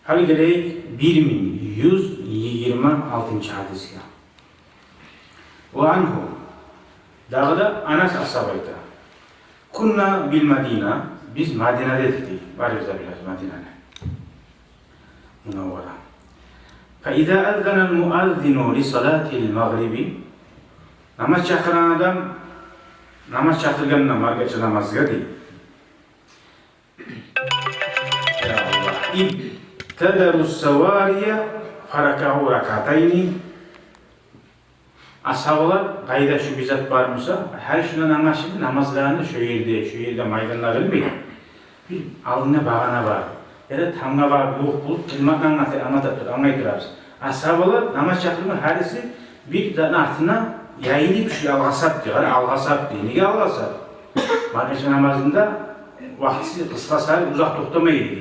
Hal gerek 1126. hadisga. Ve anhu dağda Anas ashabayda. Kunna bil Madina, biz Medine'de dedik. Var ya biraz Medine'de. Munavvara. فإذا أذن المؤذن لصلاة المغرب namaz çakıran adam namaz çakırgan namaz namazga değil. Ya Allah. İbtederus savariye farakahu rakatayni. Ashablar kayda şu bizzat varmışsa her şuna namazlarını şu yerde maydanlar bilmeyin. Bir aldığında bağına var. Ya da tamga var, yok bulup kılmakla anlatırız. Ashablar namaz çakırma hadisi bir tane artına yayınlayıp şu al-gasab diyor. Al-gasab diyor. Niye al-gasab? Markaçı namazında vakti kıskasar uzak tutamaydı.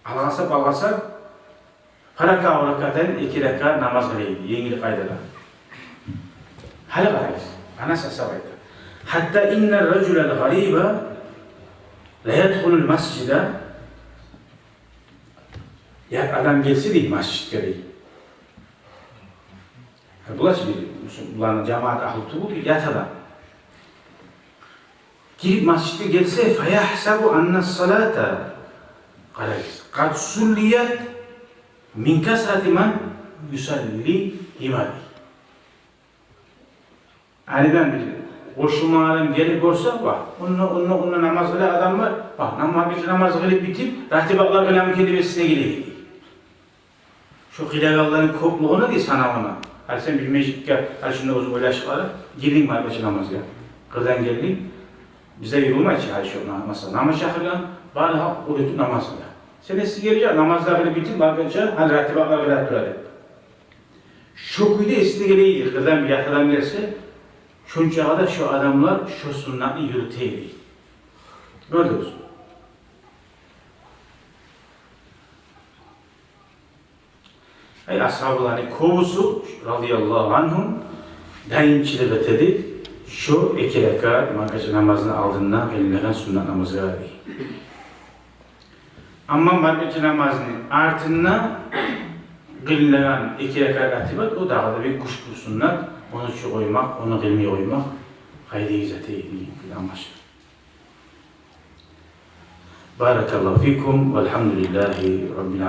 Al-gasab faraka orakatayın 2 rekat namaz kılıydı. Yengili kaydada. Hali karayız. Anas ashabaydı. Hatta inner racülel garibe la yedhulul mascida. Ya adam gelse değil mascid gereği. Bulaş bir Müslümanların cemaat ahlutu bu yat adam. Girip mascide gelse feyahsabu annas salata kad sulliyat min kasrati man yusalli imadi. Aniden bir koşumalım gelip görse bak, onunla namaz kılan adam var, bak namaz kılıp bitip, rahtibatlar kılan kelimesine geliyor. Şu kılagalların kopluğunu değil sana ona. Hadi sen bir meclikke, hadi şimdi uzun oylaşıkları, girdin markaçı namazga. Kırdan geldin, bize yorulma ki hadi şu namaz çakırgan, bari halk uğrutu namaz kılan. Sen de siz gelince namazlar kılıp bitip, markaçı, hadi rahtibatlar kılan durardı. Şu kuyuda esti geleydi, kırdan bir yakadan gelse, şunca kadar şu adamlar şu sünneti yürüteydi. Gördünüz. Ay ashabların kovusu radıyallahu anhum dayınçılık etedi. Şu 2 rekat markaçı namazını aldığından elinden sünnet namazı verdi. Ama markaçı namazını artığından kılınan 2 rekat atibat o dağda bir kuşku sünnet. Onu şu koymak, onu kılmaya koymak haydi izzeteydi amaç. Barakallahu fikum velhamdülillahi rabbil alemin.